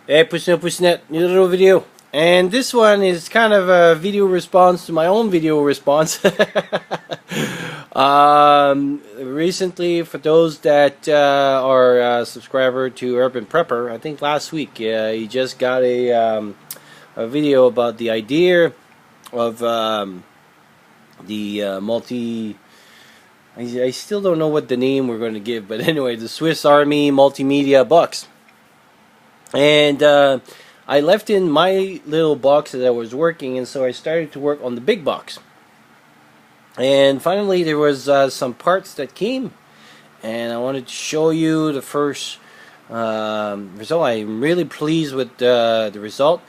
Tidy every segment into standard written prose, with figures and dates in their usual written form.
Hey, Pushnet, new little video. And this one is kind of a video response to my own video response. Recently, for those that are a subscriber to Urban Prepper, I think last week he just got a video about the idea of the multi. I still don't know what the name we're going to give, but anyway, the Swiss Army Multimedia Box. And I left in my little box that I was working, and so I started to work on the big box. And finally, there was some parts that came, and I wanted to show you the first result. I'm really pleased with the result.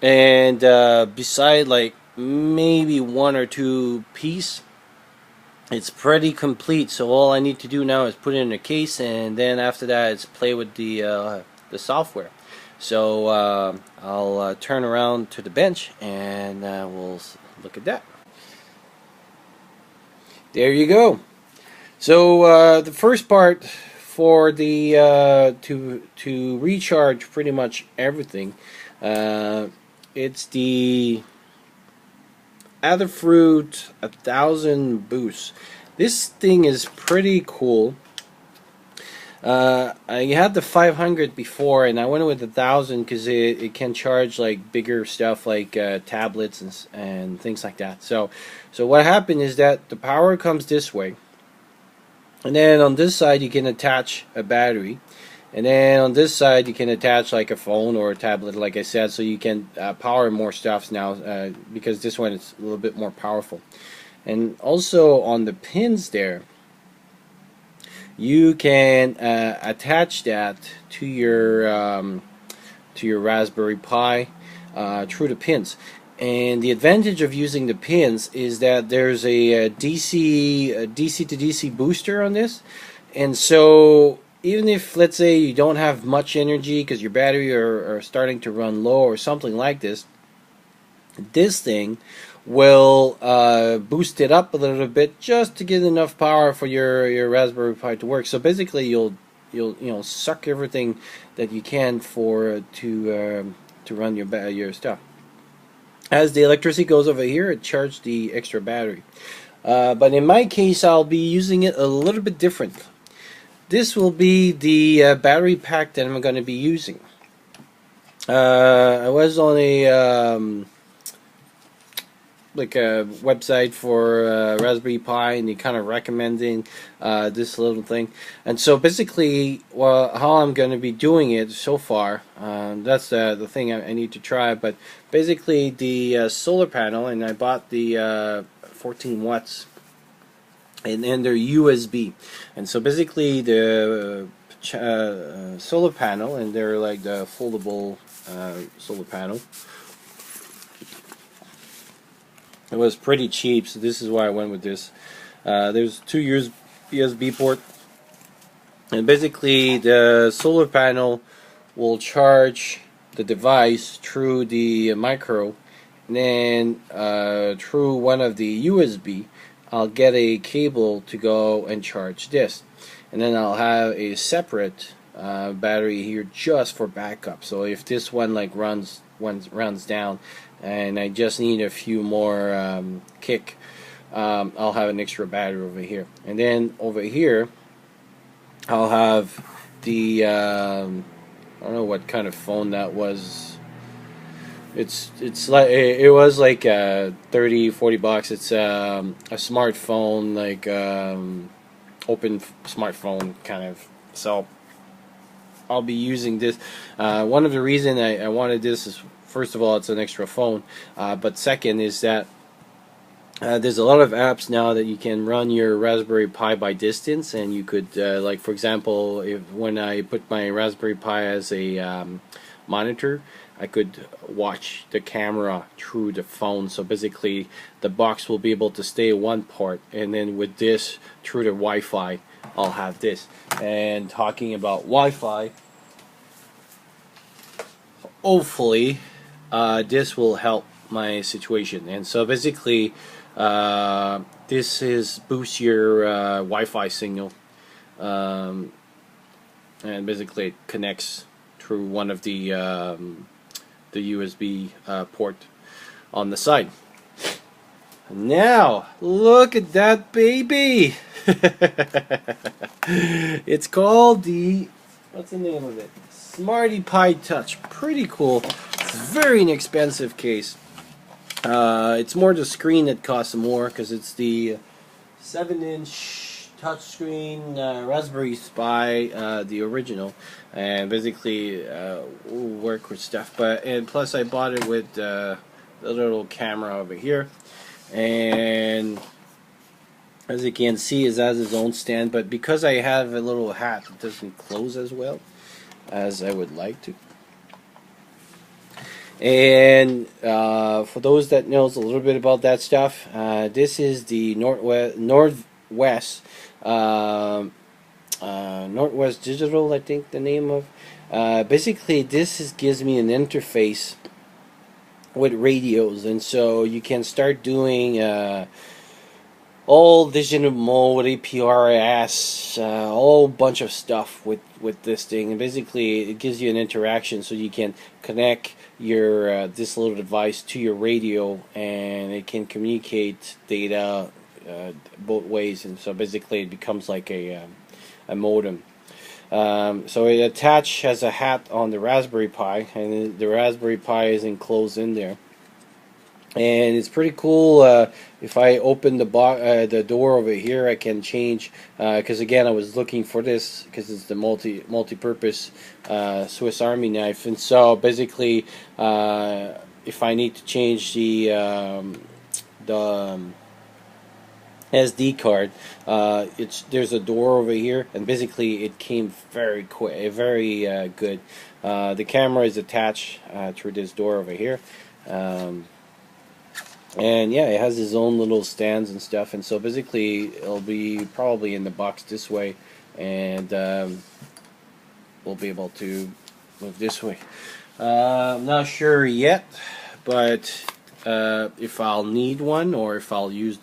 And beside like maybe one or two pieces, it's pretty complete. So all I need to do now is put it in a case, and then after that, it's play with the software. So I'll turn around to the bench and we'll look at that. There you go. So the first part for the to recharge pretty much everything, it's the Adafruit 1000 Boost. This thing is pretty cool. I had the 500 before, and I went with the 1000 because it can charge like bigger stuff like tablets and things like that. So what happened is that the power comes this way, and then on this side you can attach a battery, and then on this side you can attach like a phone or a tablet, like I said, so you can power more stuff now because this one is a little bit more powerful. And also on the pins there, you can attach that to your Raspberry Pi through the pins. And the advantage of using the pins is that there's a DC to DC booster on this, and so even if, let's say, you don't have much energy because your battery are starting to run low or something like this, this thing will boost it up a little bit just to get enough power for your Raspberry Pi to work. So basically, you'll suck everything that you can for to run your stuff. As the electricity goes over here, it charges the extra battery. But in my case, I'll be using it a little bit different. This will be the battery pack that I'm going to be using. I was on a like a website for Raspberry Pi, and they kind of recommending this little thing. And so basically, well, how I'm going to be doing it so far, that's the thing I need to try. But basically, the solar panel, and I bought the 14 watts, and then they're USB. And so basically, the solar panel, and they're like the foldable solar panel. It was pretty cheap, so this is why I went with this. There's two USB port, and basically the solar panel will charge the device through the micro, and then through one of the USB, I'll get a cable to go and charge this, and then I'll have a separate battery here just for backup. So if this one like runs down, and I just need a few more kick, I'll have an extra battery over here. And then over here, I'll have the I don't know what kind of phone that was. It's like it was like 30-40 bucks. It's a smartphone, like open smartphone kind of. So I'll be using this. One of the reasons I wanted this is, first of all, it's an extra phone, but second is that there's a lot of apps now that you can run your Raspberry Pi by distance, and you could, like for example, when I put my Raspberry Pi as a monitor, I could watch the camera through the phone. So basically, the box will be able to stay one part, and then with this, through the Wi-Fi, I'll have this. And talking about Wi-Fi, hopefully this will help my situation. And so basically, this is boost your Wi-Fi signal, and basically it connects through one of the USB port on the side. Now look at that baby. It's called the, what's the name of it? Smarty Pi Touch. Pretty cool. It's a very inexpensive case. It's more the screen that costs more because it's the 7-inch touchscreen Raspberry Pi, the original, and basically will work with stuff. And plus, I bought it with the little camera over here, and as you can see, it has its own stand. But because I have a little hat, it doesn't close as well as I would like to. And for those that knows a little bit about that stuff, this is the Northwest Digital, I think the name of. Basically, this gives me an interface with radios, and so you can start doing all digital mode, APRS, a whole bunch of stuff with this thing. And basically, it gives you an interaction, so you can connect your this little device to your radio, and it can communicate data both ways. And so basically, it becomes like a modem. So it has a hat on the Raspberry Pi, and the Raspberry Pi is enclosed in there. And it's pretty cool. If I open the door over here, I can change. Because again, I was looking for this because it's the multi-purpose Swiss Army knife. And so basically, if I need to change the SD card, there's a door over here, and basically it came very quick, very good. The camera is attached through this door over here. And yeah, it has its own little stands and stuff, and so basically it'll be probably in the box this way, and we'll be able to move this way. I'm not sure yet, but if I'll need one, or if I'll use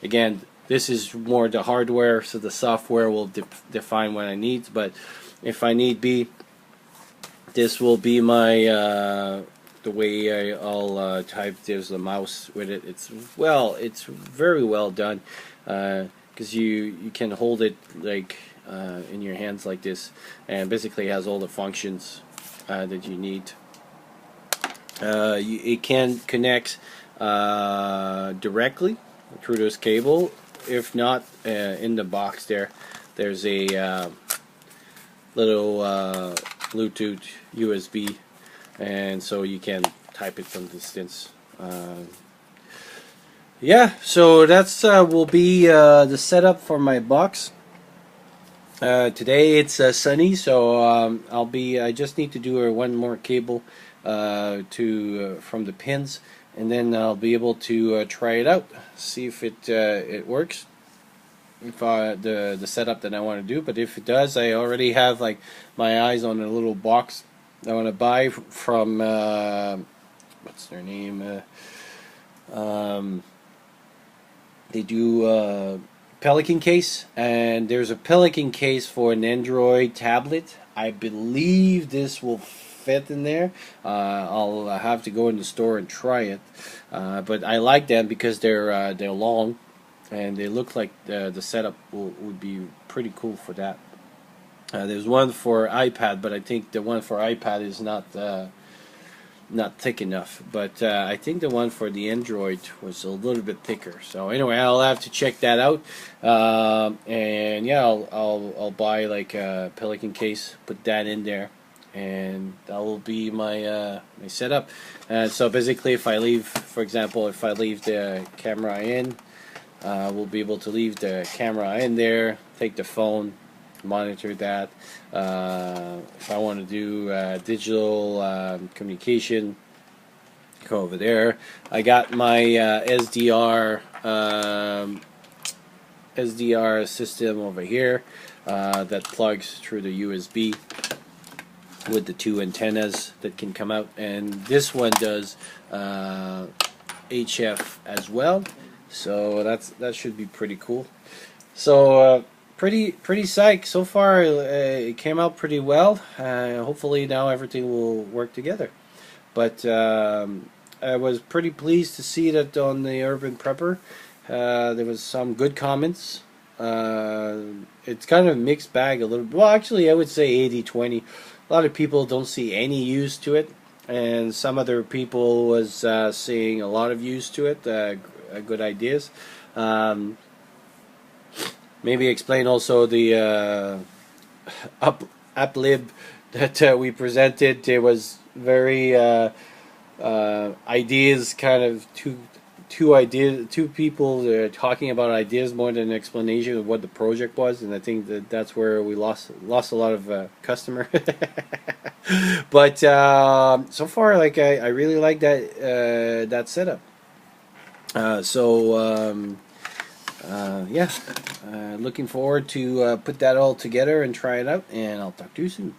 again, this is more the hardware, so the software will define what I need, but if I need be, this will be my the way I'll type. There's the mouse with it. It's very well done, because you can hold it like in your hands like this, and basically has all the functions that you need. It can connect directly through this cable. If not, in the box there's a little Bluetooth USB, and so you can type it from distance. Yeah, so that's will be the setup for my box. Today it's sunny, so I just need to do one more cable from the pins, and then I'll be able to try it out, see if it works, if the setup that I want to do. But if it does, I already have like my eyes on a little box I want to buy from what's their name? They do Pelican case, and there's a Pelican case for an Android tablet. I believe this will fit in there. I'll have to go in the store and try it, but I like them because they're long, and they look like the setup would be pretty cool for that. There's one for iPad, but I think the one for iPad is not thick enough. But I think the one for the Android was a little bit thicker. So anyway, I'll have to check that out. And yeah, I'll buy like a Pelican case, put that in there, and that will be my my setup. So basically, if I leave, for example, if I leave the camera in, we'll be able to leave the camera in there, take the phone, monitor that. If I want to do digital communication, go over there. I got my SDR system over here that plugs through the USB with the two antennas that can come out, and this one does HF as well, so that should be pretty cool. So pretty psyched so far. It came out pretty well. Hopefully now everything will work together. But I was pretty pleased to see that on the Urban Prepper there was some good comments. It's kind of a mixed bag a little. Well, actually, I would say 80-20. A lot of people don't see any use to it, and some other people was seeing a lot of use to it. Good ideas. Maybe explain also the uplib that we presented. It was very ideas, kind of two people talking about ideas more than an explanation of what the project was, and I think that's where we lost a lot of customer. But so far, like I really like that setup. Yeah, looking forward to put that all together and try it out, and I'll talk to you soon.